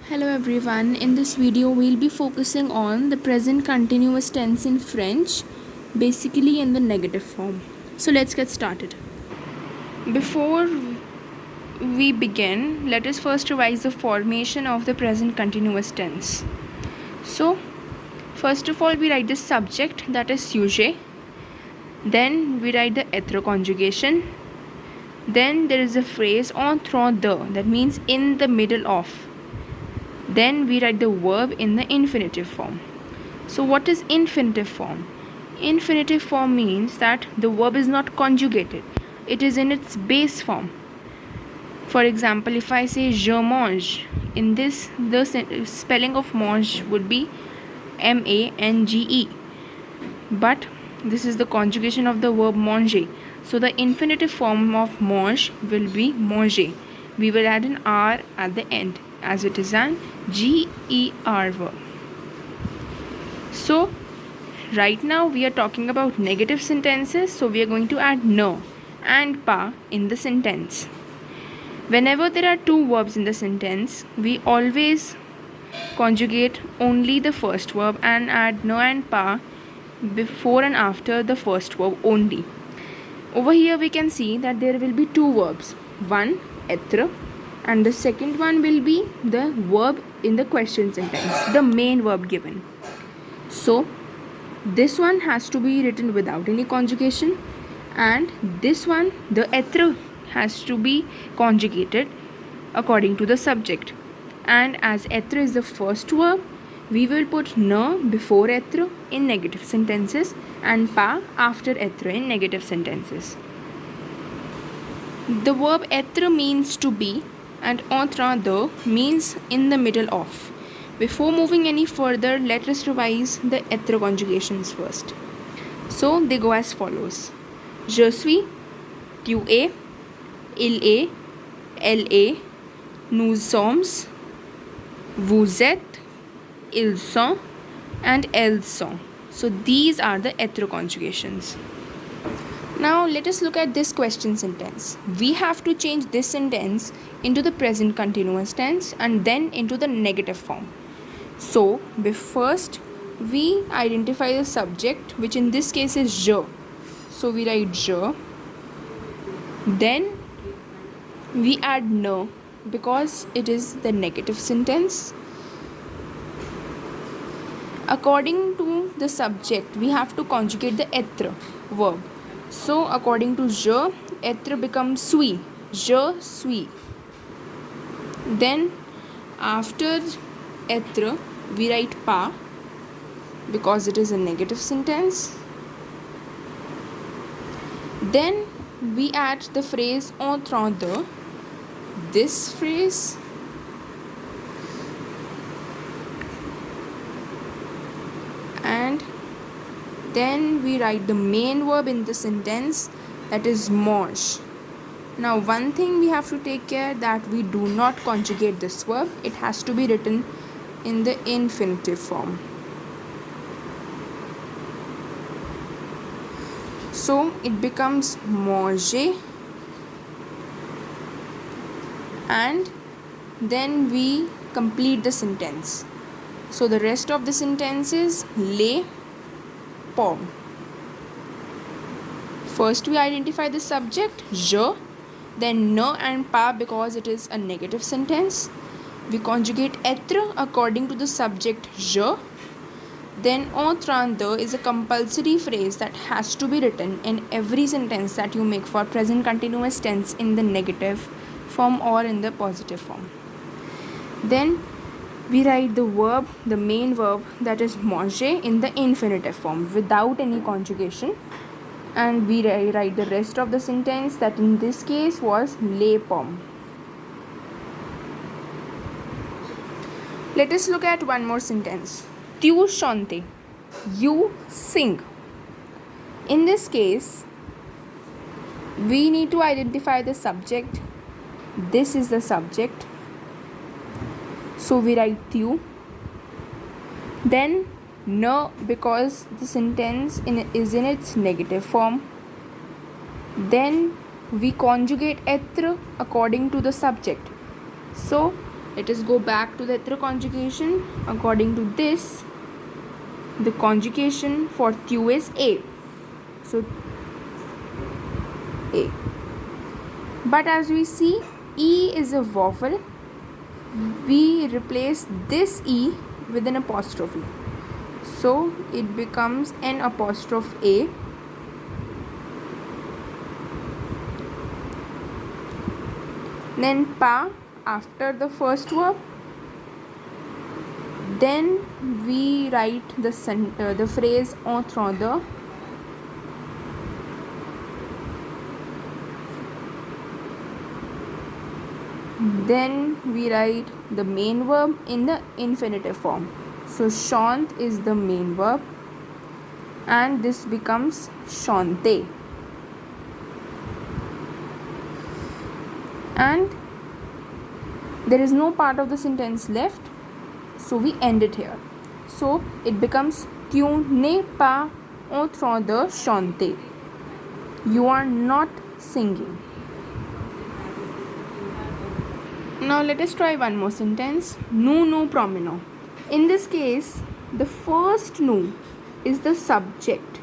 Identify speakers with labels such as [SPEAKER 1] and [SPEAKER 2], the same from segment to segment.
[SPEAKER 1] Hello everyone, in this video we'll be focusing on the present continuous tense in French, basically in the negative form. So let's get started. Before we begin, let us first revise the formation of the present continuous tense. So first of all we write the subject, that is sujet. Then we write the être conjugation. Then there is a phrase entre deux, that means in the middle of. Then we write the verb in the infinitive form. So what is infinitive form? Infinitive form means that the verb is not conjugated. It is in its base form. For example, if I say je mange, in this the spelling of mange would be M-A-N-G-E. But this is the conjugation of the verb manger. So the infinitive form of mange will be manger. We will add an R at the end, as it is an G-E-R verb. So right now we are talking about negative sentences, so we are going to add ne and pas in the sentence. Whenever there are two verbs in the sentence, we always conjugate only the first verb and add ne and pas before and after the first verb only. Over here we can see that there will be two verbs, one être and the second one will be the verb in the question sentence, the main verb given. So this one has to be written without any conjugation, and this one, the être, has to be conjugated according to the subject. And as être is the first verb, we will put ne before être in negative sentences and pas after être in negative sentences. The verb être means to be and entre deux means in the middle of. Before moving any further, let us revise the être conjugations first. So they go as follows: je suis, tu es, il est, elle est, nous sommes, vous êtes, ils sont, and elles sont. So these are the être conjugations. Now let us look at this question sentence. We have to change this sentence into the present continuous tense and then into the negative form. So first we identify the subject, which in this case is je. So we write je. Then we add ne because it is the negative sentence. According to the subject, we have to conjugate the être verb. So according to je, être becomes suis. Je suis. Then after être, we write pas because it is a negative sentence. Then we add the phrase entre deux, this phrase, and then we write the main verb in the sentence, that is mange. Now one thing we have to take care that we do not conjugate this verb. It has to be written in the infinitive form. So it becomes manger, and then we complete the sentence. So the rest of the sentence is les pommes. First we identify the subject, je, then ne and pas because it is a negative sentence. We conjugate être according to the subject je. Then entre deux is a compulsory phrase that has to be written in every sentence that you make for present continuous tense in the negative form or in the positive form. Then we write the verb, the main verb, that is manger, in the infinitive form without any conjugation, and we write the rest of the sentence, that in this case was les pommes. Let us look at one more sentence. Tu chantes, you sing. In this case, we need to identify the subject. This is the subject. So we write tu. Then ne because the sentence is in its negative form. Then we conjugate être according to the subject. So Let us go back to the ether conjugation. According to this, the conjugation for tu is a. So a. But as we see, e is a vowel. We replace this e with an apostrophe. So it becomes an apostrophe a. Then pa after the first verb. Then we write the phrase entre deux. Then we write the main verb in the infinitive form. So chante is the main verb and this becomes chante. And there is no part of the sentence left, so we end it here. So it becomes tu n'es pas en train de chanter. You are not singing. Now let us try one more sentence. Nous promenons. In this case, the first nous is the subject.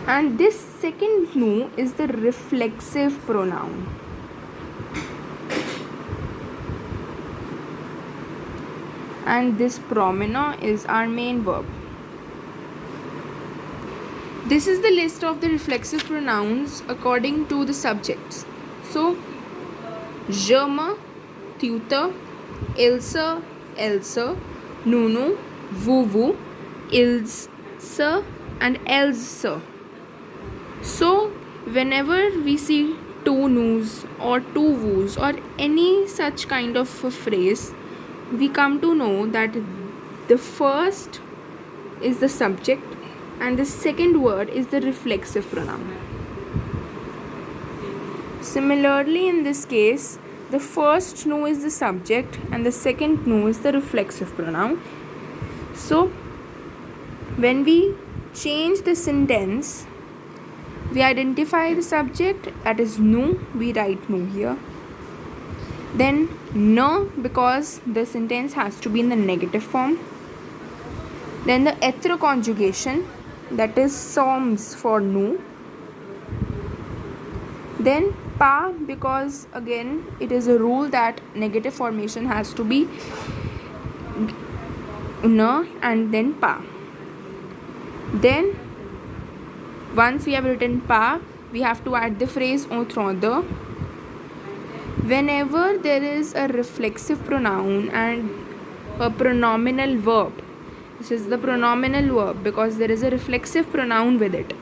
[SPEAKER 1] And this second nous is the reflexive pronoun. And this promenons is our main verb. This is the list of the reflexive pronouns according to the subjects. So, je me, tu te, il se, elle se, nous, vous, ils se, and elles se. So, whenever we see two nous or two vous or any such kind of a phrase, we come to know that the first is the subject and the second word is the reflexive pronoun. Similarly, in this case, the first nous is the subject and the second nous is the reflexive pronoun. So, when we change the sentence, we identify the subject, that is nous, we write nous here. Then ne, because the sentence has to be in the negative form. Then the être conjugation, that is sommes for nous. Then pas, because again it is a rule that negative formation has to be ne and then pas. Then once we have written pas, we have to add the phrase entre deux. Whenever there is a reflexive pronoun and a pronominal verb, this is the pronominal verb because there is a reflexive pronoun with it,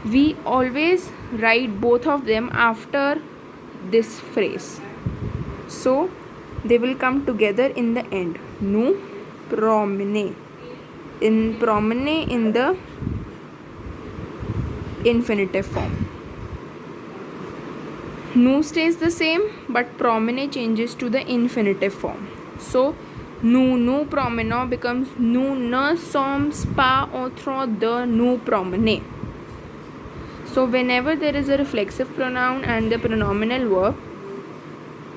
[SPEAKER 1] we always write both of them after this phrase. So they will come together in the end. Nous promenons. In promener in the infinitive form. Nous stays the same, but promener changes to the infinitive form. So, nous promenons becomes nous ne sommes pas en train de nous promener. So, whenever there is a reflexive pronoun and the pronominal verb,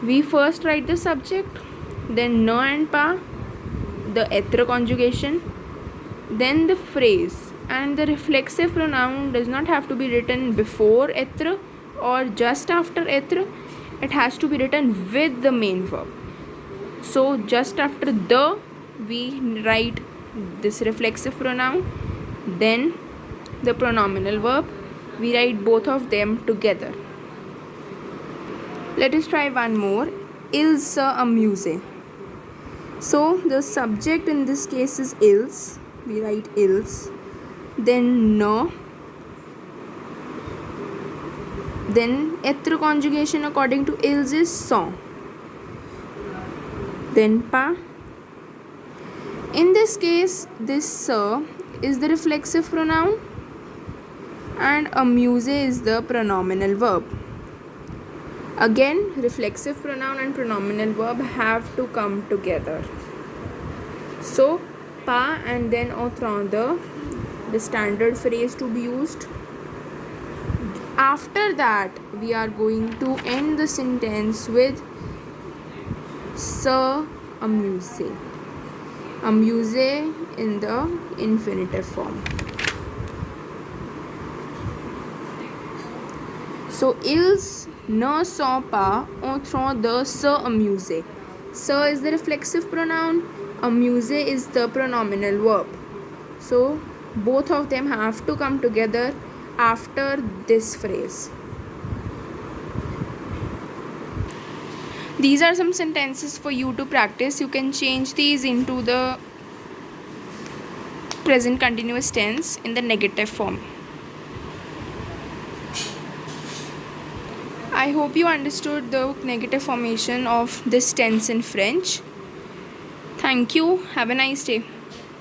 [SPEAKER 1] we first write the subject, then ne and pas, the être conjugation, then the phrase. And the reflexive pronoun does not have to be written before être or just after être. It has to be written with the main verb. So just after the, we write this reflexive pronoun, then the pronominal verb, we write both of them together. Let us try one more. Ils se amusent. So the subject in this case is ils. We write ils. Then ne. Then être conjugation according to ils is sont. Then pas. In this case, this se is the reflexive pronoun and amuse is the pronominal verb. Again, reflexive pronoun and pronominal verb have to come together. So, pas and then entre deux, the standard phrase to be used. After that, we are going to end the sentence with se amuse. Amuse in the infinitive form. So ils ne sont pas en train de se amuser. Se is the reflexive pronoun, amuse is the pronominal verb. So both of them have to come together after this phrase. These are some sentences for you to practice. You can change these into the present continuous tense in the negative form. I hope you understood the negative formation of this tense in French. Thank you. Have a nice day.